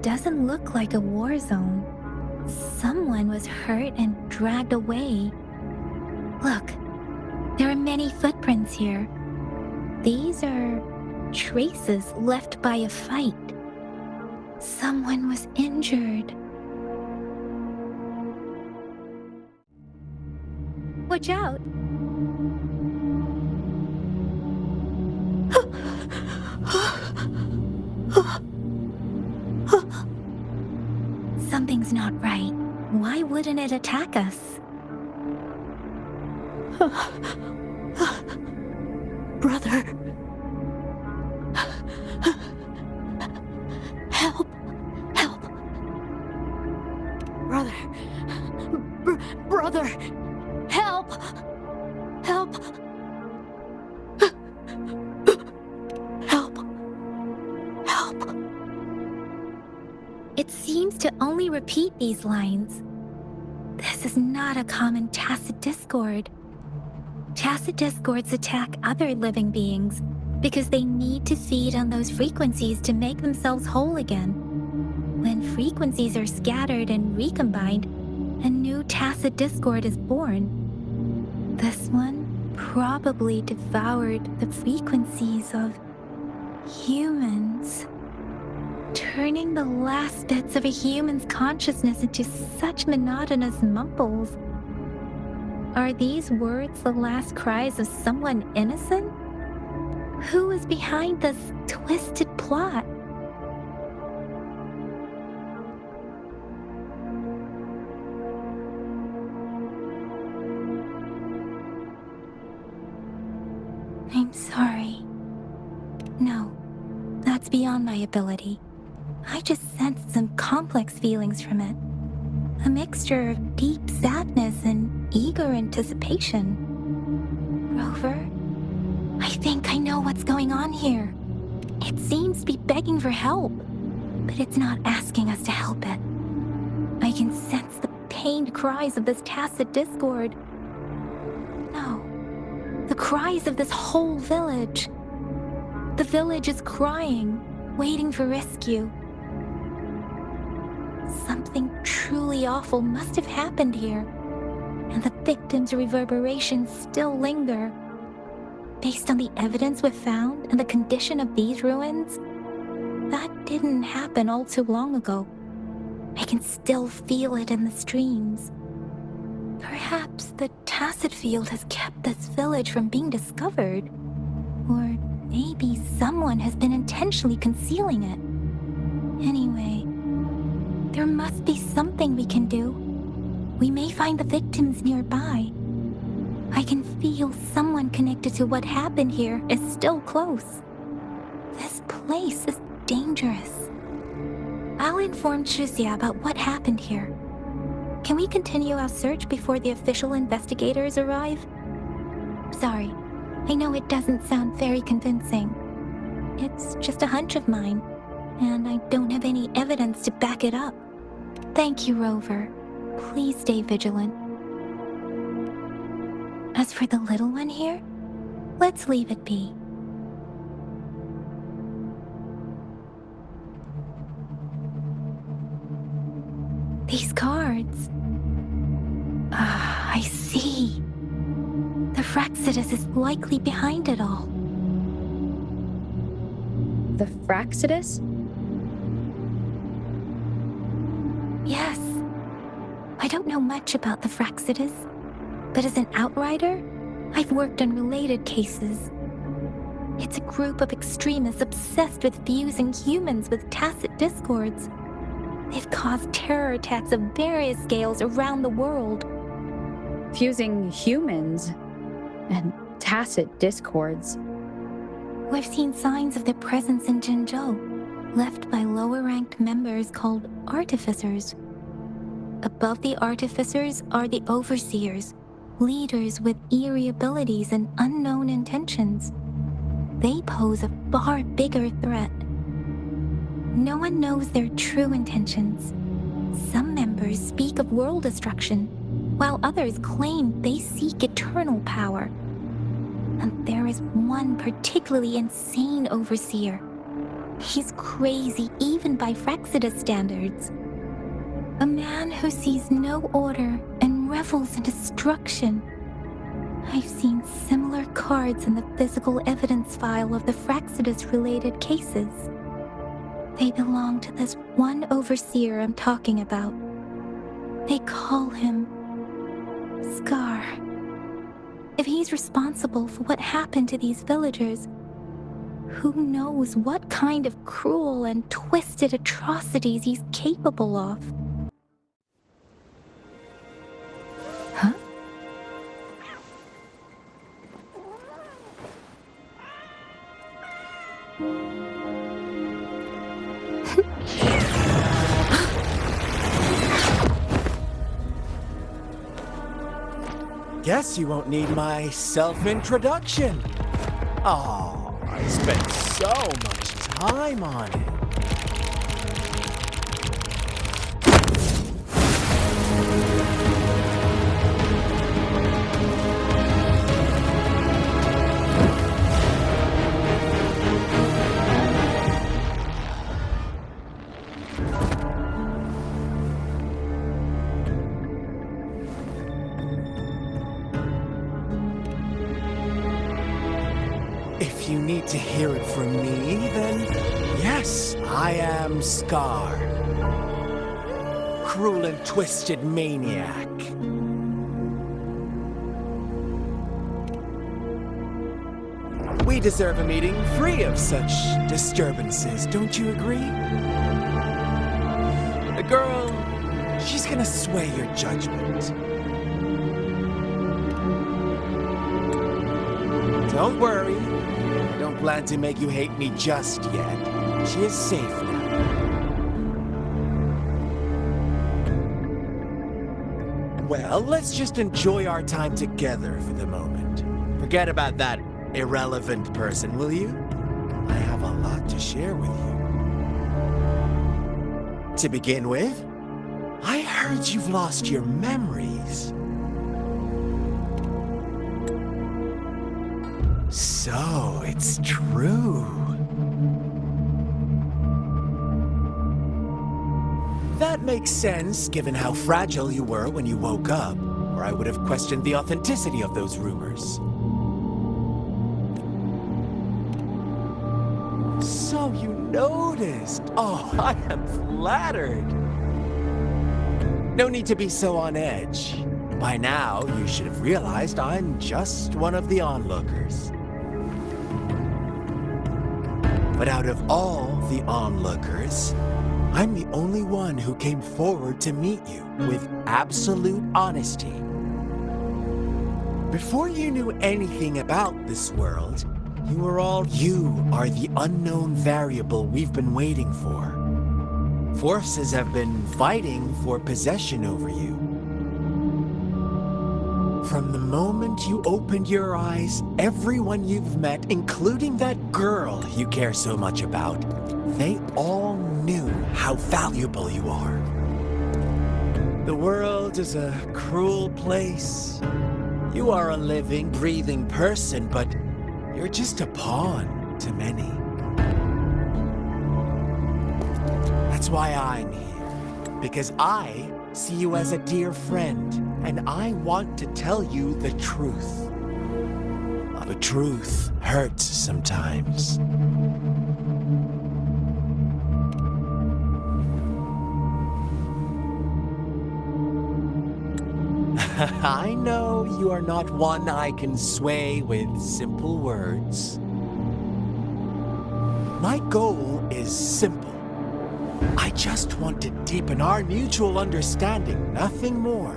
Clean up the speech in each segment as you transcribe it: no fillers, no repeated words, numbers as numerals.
doesn't look like a war zone. Someone was hurt and dragged away. Look, there are many footprints here. These are traces left by a fight. Someone was injured. Watch out! Something's not right. Why wouldn't it attack us? Brother. Help. Help. Brother. Brother. Help. Help. Help. Help. It seems to only repeat these lines. This is not a common tacit discord. Tacit discords attack other living beings because they need to feed on those frequencies to make themselves whole again. When frequencies are scattered and recombined, a new tacit discord is born. This one probably devoured the frequencies of humans, turning the last bits of a human's consciousness into such monotonous mumbles. Are these words the last cries of someone innocent? Who is behind this twisted plot? I'm sorry. No, that's beyond my ability. I just sensed some complex feelings from it. A mixture of deep sadness and eager anticipation. Rover, I think I know what's going on here. It seems to be begging for help, but it's not asking us to help it. I can sense the pained cries of this tacit discord. No, the cries of this whole village. The village is crying, waiting for rescue. Something truly awful must have happened here, and the victims' reverberations still linger. Based on the evidence we've found and the condition of these ruins, that didn't happen all too long ago. I can still feel it in the streams. Perhaps the tacit field has kept this village from being discovered, or maybe someone has been intentionally concealing it. Anyway, there must be something we can do. We may find the victims nearby. I can feel someone connected to what happened here is still close. This place is dangerous. I'll inform Shuzia about what happened here. Can we continue our search before the official investigators arrive? Sorry, I know it doesn't sound very convincing. It's just a hunch of mine, and I don't have any evidence to back it up. Thank you, Rover. Please stay vigilant. As for the little one here, let's leave it be. These cards. I see. The Fraxidus is likely behind it all. The Fraxidus? Yes. I don't know much about the Fraxidus, but as an outrider, I've worked on related cases. It's a group of extremists obsessed with fusing humans with tacit discords. They've caused terror attacks of various scales around the world. Fusing humans and tacit discords. We've seen signs of their presence in Jinzhou, left by lower-ranked members called artificers. Above the artificers are the overseers, leaders with eerie abilities and unknown intentions. They pose a far bigger threat. No one knows their true intentions. Some members speak of world destruction, while others claim they seek eternal power. And there is one particularly insane overseer. He's crazy even by Fraxidus standards. A man who sees no order and revels in destruction. I've seen similar cards in the physical evidence file of the Fraxidus-related cases. They belong to this one overseer I'm talking about. They call him Scar. If he's responsible for what happened to these villagers, who knows what kind of cruel and twisted atrocities he's capable of? Huh? Guess you won't need my self-introduction. Oh, I spent so much time on it. If you need to hear it from me, then yes, I am Scar. Cruel and twisted maniac. We deserve a meeting free of such disturbances, don't you agree? The girl, she's gonna sway your judgment. Don't worry. I don't plan to make you hate me just yet. She is safe now. Well, let's just enjoy our time together for the moment. Forget about that irrelevant person, will you? I have a lot to share with you. To begin with, I heard you've lost your memories. So, it's true. That makes sense, given how fragile you were when you woke up, or I would have questioned the authenticity of those rumors. So you noticed. Oh, I am flattered. No need to be so on edge. By now, you should have realized I'm just one of the onlookers. But out of all the onlookers, I'm the only one who came forward to meet you with absolute honesty. Before you knew anything about this world, you are the unknown variable we've been waiting for. Forces have been fighting for possession over you. From the moment you opened your eyes, everyone you've met, including that girl you care so much about, they all knew how valuable you are. The world is a cruel place. You are a living, breathing person, but you're just a pawn to many. That's why I'm here, because I see you as a dear friend, and I want to tell you the truth. The truth hurts sometimes. I know you are not one I can sway with simple words. My goal is simple. I just want to deepen our mutual understanding, nothing more.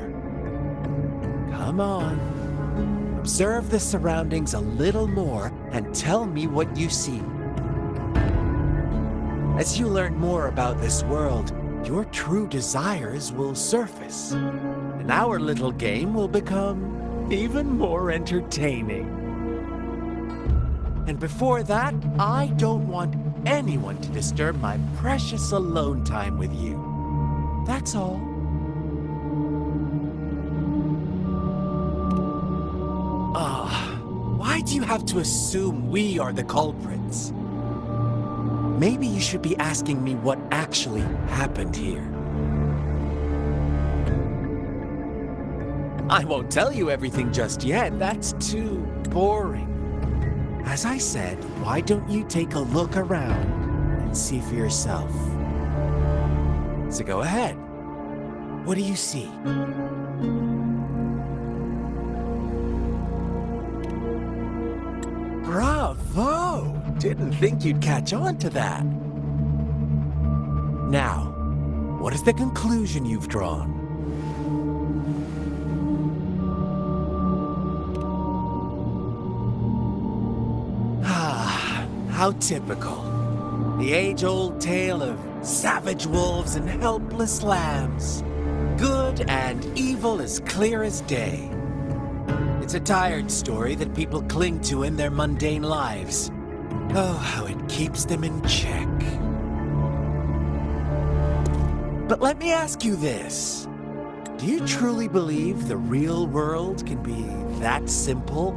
Come on. Observe the surroundings a little more and tell me what you see. As you learn more about this world, your true desires will surface, and our little game will become even more entertaining. And before that, I don't want anyone to disturb my precious alone time with you. That's all. Why do you have to assume we are the culprits? maybe you should be asking me what actually happened here. I won't tell you everything just yet. That's too boring. As I said, why don't you take a look around and see for yourself? So go ahead. What do you see? Bravo! Didn't think you'd catch on to that. Now, what is the conclusion you've drawn? Ah, how typical. The age-old tale of savage wolves and helpless lambs. Good and evil as clear as day. It's a tired story that people cling to in their mundane lives. Oh, how it keeps them in check. But let me ask you this. Do you truly believe the real world can be that simple?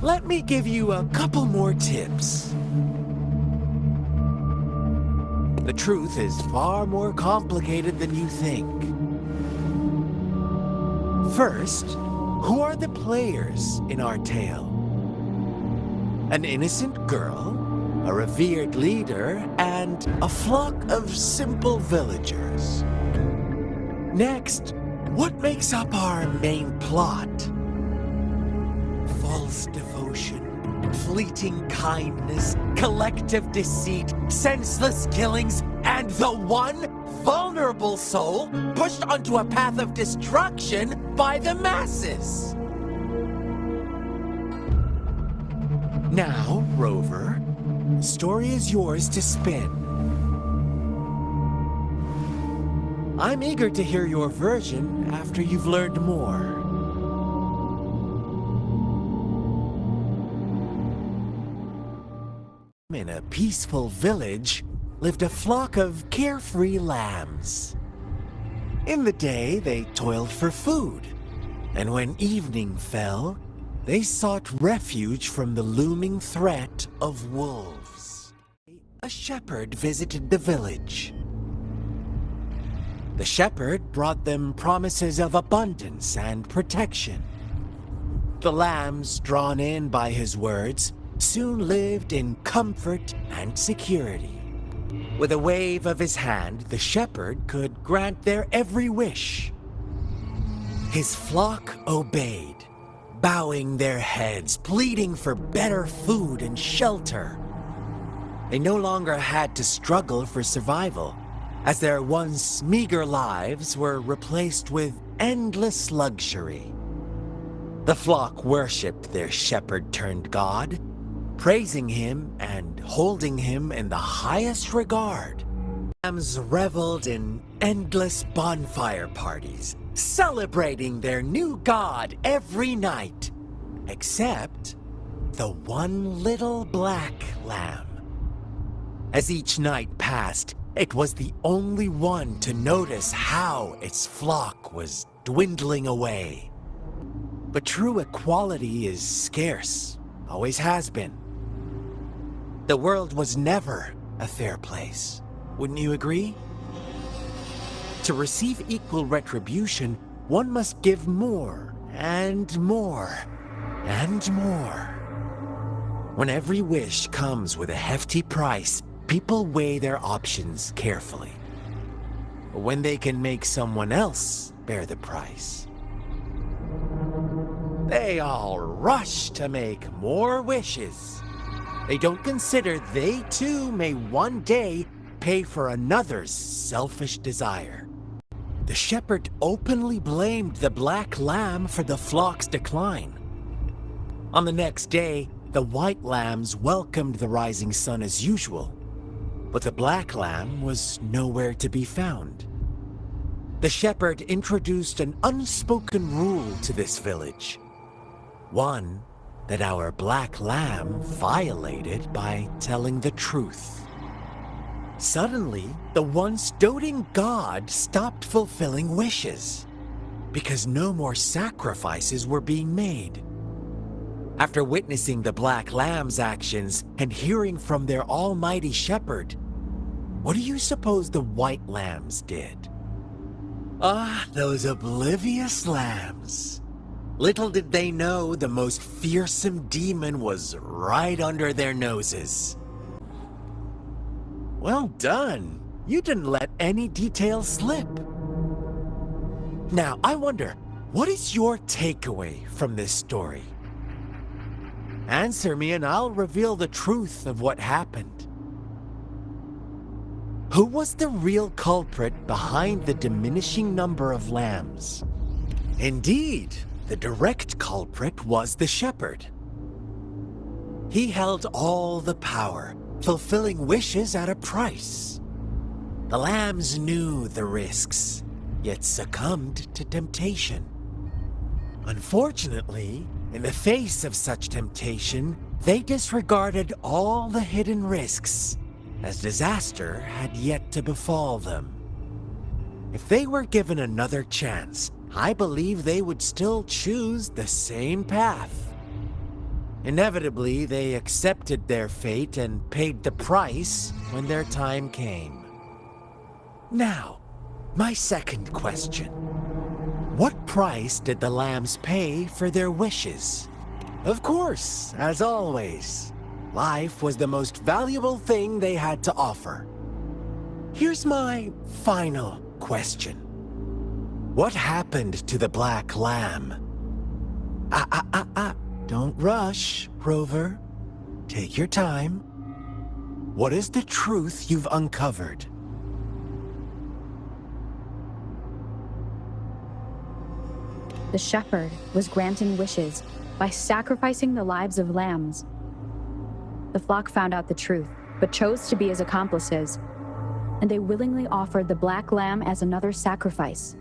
Let me give you a couple more tips. The truth is far more complicated than you think. First, who are the players in our tale? An innocent girl, a revered leader, and a flock of simple villagers. Next, what makes up our main plot? False devotion, fleeting kindness, collective deceit, senseless killings, and the one vulnerable soul pushed onto a path of destruction by the masses. Now, Rover, the story is yours to spin. I'm eager to hear your version after you've learned more. In a peaceful village lived a flock of carefree lambs. In the day, they toiled for food, and when evening fell, they sought refuge from the looming threat of wolves. A shepherd visited the village. The shepherd brought them promises of abundance and protection. The lambs, drawn in by his words, soon lived in comfort and security. With a wave of his hand, the shepherd could grant their every wish. His flock obeyed, bowing their heads, pleading for better food and shelter. They no longer had to struggle for survival, as their once meager lives were replaced with endless luxury. The flock worshipped their shepherd-turned-god, praising him and holding him in the highest regard. Lambs reveled in endless bonfire parties, celebrating their new god every night, except the one little black lamb. As each night passed, it was the only one to notice how its flock was dwindling away. But true equality is scarce, always has been. The world was never a fair place. Wouldn't you agree? To receive equal retribution, one must give more and more and more. When every wish comes with a hefty price, people weigh their options carefully. But when they can make someone else bear the price, they all rush to make more wishes. They don't consider they too may one day pay for another's selfish desire. The shepherd openly blamed the black lamb for the flock's decline. On the next day, the white lambs welcomed the rising sun as usual, but the black lamb was nowhere to be found. The shepherd introduced an unspoken rule to this village, one that our black lamb violated by telling the truth. Suddenly, the once doting god stopped fulfilling wishes, because no more sacrifices were being made. After witnessing the Black Lamb's actions and hearing from their almighty shepherd, what do you suppose the White Lambs did? Ah, those oblivious lambs. Little did they know the most fearsome demon was right under their noses. Well done. You didn't let any details slip. Now, I wonder, what is your takeaway from this story? Answer me and I'll reveal the truth of what happened. Who was the real culprit behind the diminishing number of lambs? Indeed, the direct culprit was the shepherd. He held all the power, fulfilling wishes at a price. The lambs knew the risks, yet succumbed to temptation. Unfortunately, in the face of such temptation, they disregarded all the hidden risks, as disaster had yet to befall them. If they were given another chance, I believe they would still choose the same path. Inevitably, they accepted their fate and paid the price when their time came. Now, my second question. What price did the lambs pay for their wishes? Of course, as always, life was the most valuable thing they had to offer. Here's my final question. What happened to the Black Lamb? Don't rush, Rover. Take your time. What is the truth you've uncovered? The shepherd was granting wishes by sacrificing the lives of lambs. The flock found out the truth, but chose to be his accomplices, and they willingly offered the Black Lamb as another sacrifice.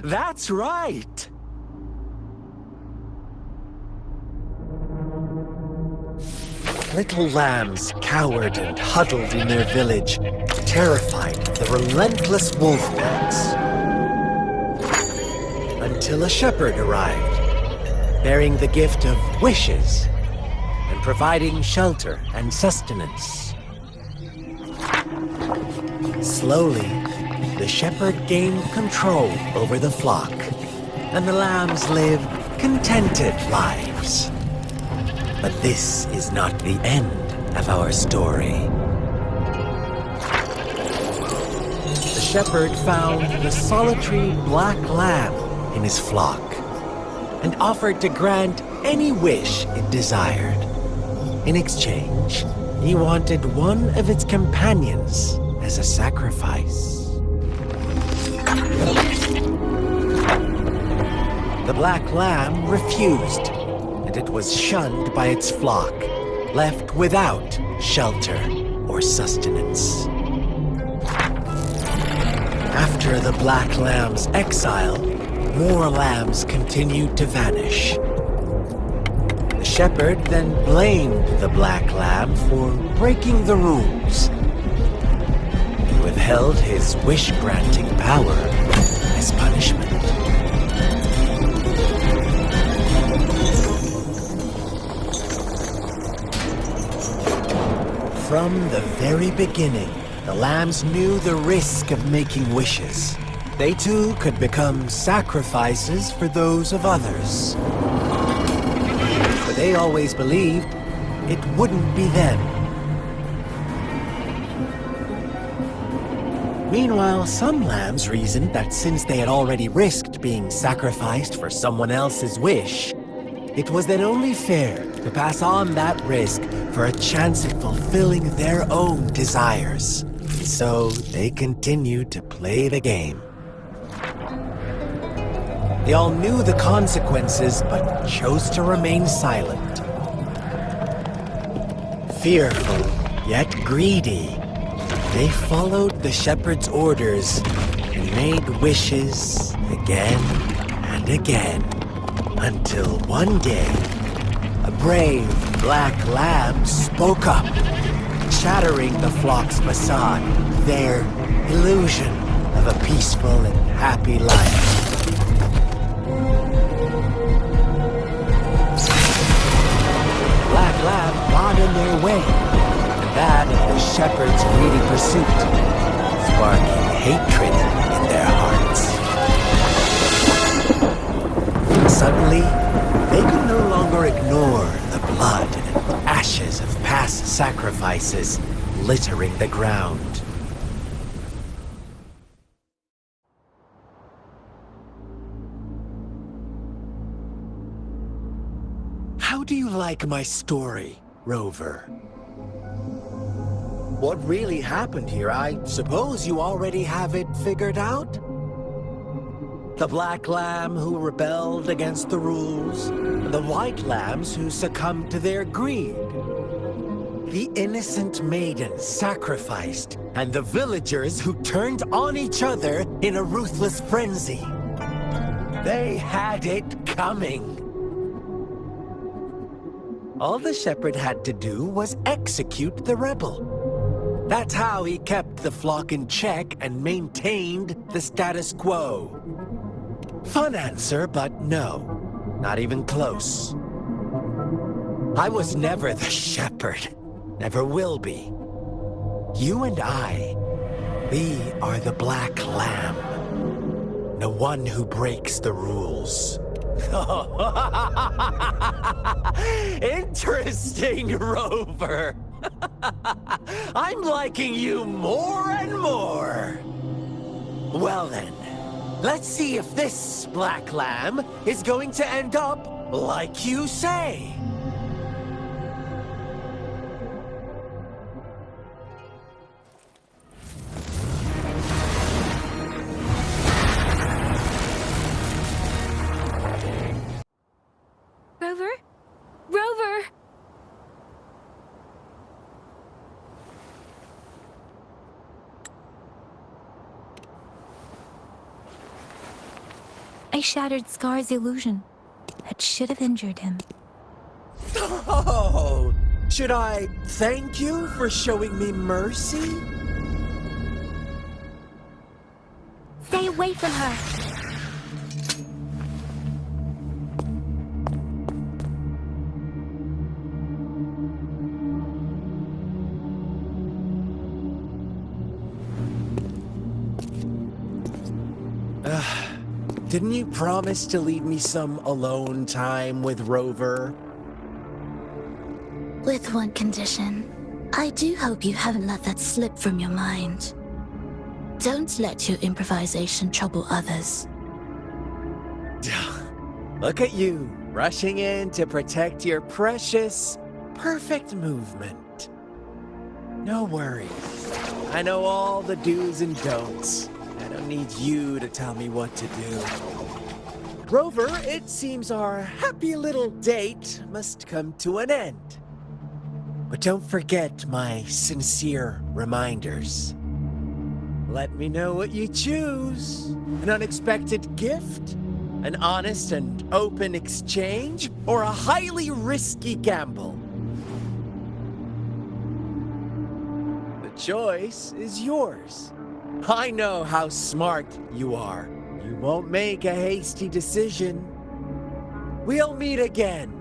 That's right! Little lambs cowered and huddled in their village, terrified of the relentless wolf packs. Until a shepherd arrived, bearing the gift of wishes and providing shelter and sustenance. Slowly, the shepherd gained control over the flock, and the lambs lived contented lives. But this is not the end of our story. The shepherd found the solitary Black Lamb in his flock and offered to grant any wish it desired. In exchange, he wanted one of its companions as a sacrifice. The Black Lamb refused, and it was shunned by its flock, left without shelter or sustenance. After the Black Lamb's exile, more lambs continued to vanish. The shepherd then blamed the Black Lamb for breaking the rules. He withheld his wish-granting power as punishment. From the very beginning, the lambs knew the risk of making wishes. They too could become sacrifices for those of others. But they always believed it wouldn't be them. Meanwhile, some lambs reasoned that since they had already risked being sacrificed for someone else's wish, it was then only fair to pass on that risk for a chance at fulfilling their own desires. So they continued to play the game. They all knew the consequences, but chose to remain silent. Fearful, yet greedy, they followed the shepherd's orders and made wishes again and again, until one day, a brave Black Lamb spoke up, shattering the flock's facade, their illusion of a peaceful and happy life. lamb got in their way, and that of the shepherd's greedy pursuit, sparking hatred in their hearts. Suddenly, they could no longer ignore the blood and ashes of past sacrifices littering the ground. How do you like my story, Rover? What really happened here, I suppose you already have it figured out? The black lamb who rebelled against the rules, and the white lambs who succumbed to their greed. The innocent maiden sacrificed, and the villagers who turned on each other in a ruthless frenzy. They had it coming. All the shepherd had to do was execute the rebel. That's how he kept the flock in check and maintained the status quo. Fun answer, but no, not even close. I was never the shepherd, never will be. You and I, we are the black lamb, the one who breaks the rules. Interesting, Rover. I'm liking you more and more. Well then, let's see if this black lamb is going to end up like you say. Rover? Rover! I shattered Scar's illusion. That should have injured him. Oh, should I thank you for showing me mercy? Stay away from her! Didn't you promise to leave me some alone time with Rover? With one condition. I do hope you haven't let that slip from your mind. Don't let your improvisation trouble others. Look at you, rushing in to protect your precious, perfect movement. No worries. I know all the do's and don'ts. I don't need you to tell me what to do. Rover, it seems our happy little date must come to an end. But don't forget my sincere reminders. Let me know what you choose. An unexpected gift? An honest and open exchange? Or a highly risky gamble? The choice is yours. I know how smart you are. You won't make a hasty decision. We'll meet again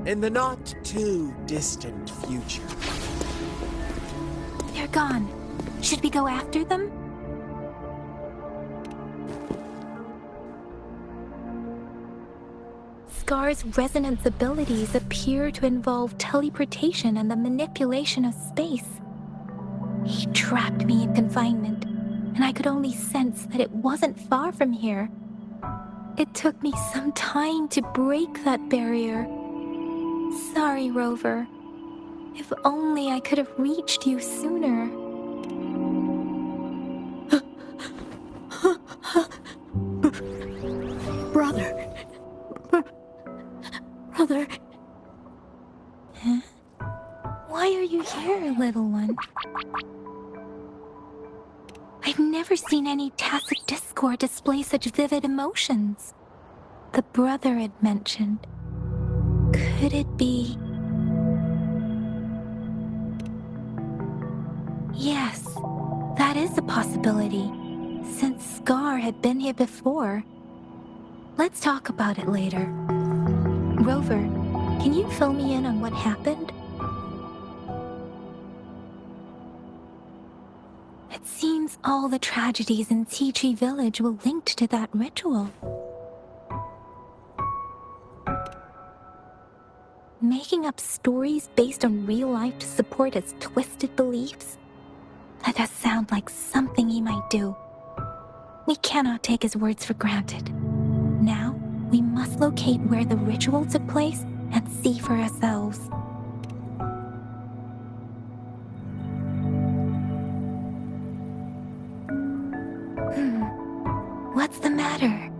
in the not-too-distant future. They're gone. Should we go after them? Scar's resonance abilities appear to involve teleportation and the manipulation of space. He trapped me in confinement, and I could only sense that it wasn't far from here. It took me some time to break that barrier. Sorry, Rover. If only I could have reached you sooner. Brother. Brother. Huh? Why are you here, little one? I've never seen any tacit discord display such vivid emotions. The brother had mentioned. Could it be... Yes, that is a possibility, since Scar had been here before. Let's talk about it later. Rover, Can you fill me in on what happened? It seems all the tragedies in Tea Tree Village were linked to that ritual. Making up stories based on real life to support his twisted beliefs? That does sound like something he might do. We cannot take his words for granted. Now, we must locate where the ritual took place and see for ourselves. What's the matter?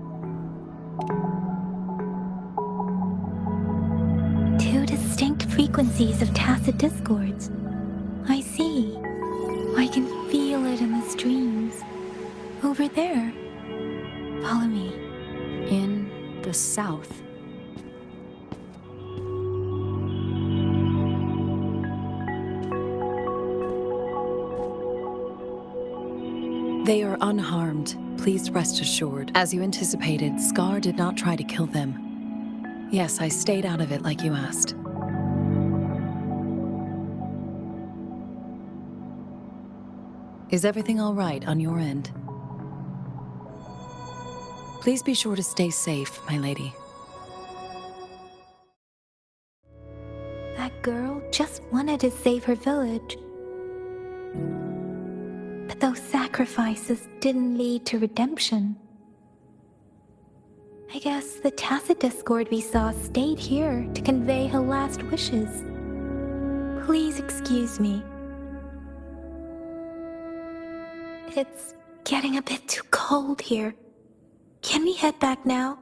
Two distinct frequencies of tacit discords. I see. I can feel it in the streams. Over there. Follow me. In the south. They are unharmed. Please rest assured. As you anticipated, Scar did not try to kill them. Yes, I stayed out of it like you asked. Is everything all right on your end? Please be sure to stay safe, my lady. That girl just wanted to save her village. But those sacrifices didn't lead to redemption. I guess the tacit discord we saw stayed here to convey her last wishes. Please excuse me. It's getting a bit too cold here. Can we head back now?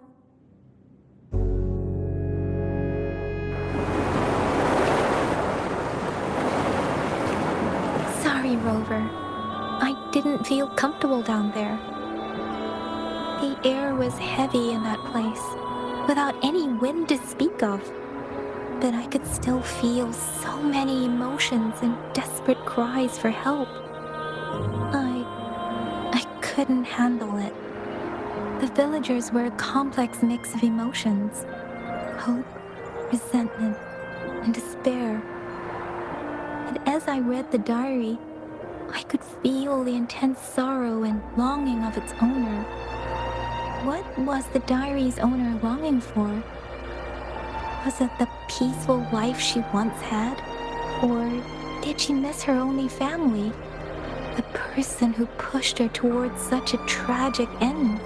Sorry, Rover. I didn't feel comfortable down there. The air was heavy in that place, without any wind to speak of. But I could still feel so many emotions and desperate cries for help. I couldn't handle it. The villagers were a complex mix of emotions. Hope, resentment, and despair. And as I read the diary, I could feel the intense sorrow and longing of its owner. What was the diary's owner longing for? Was it the peaceful life she once had? Or did she miss her only family? The person who pushed her towards such a tragic end?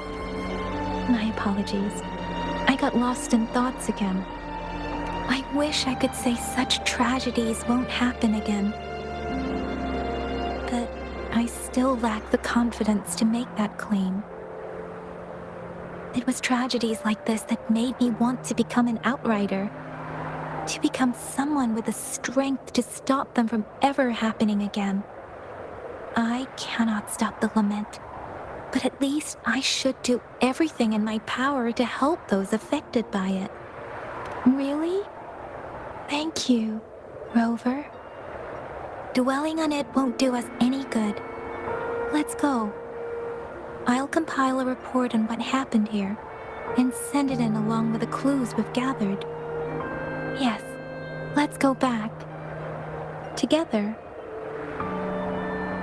My apologies. I got lost in thoughts again. I wish I could say such tragedies won't happen again. But I still lack the confidence to make that claim. It was tragedies like this that made me want to become an outrider. To become someone with the strength to stop them from ever happening again. I cannot stop the lament, but at least I should do everything in my power to help those affected by it. Really? Thank you, Rover. Dwelling on it won't do us any good. Let's go. I'll compile a report on what happened here and send it in along with the clues we've gathered. Yes, let's go back. Together.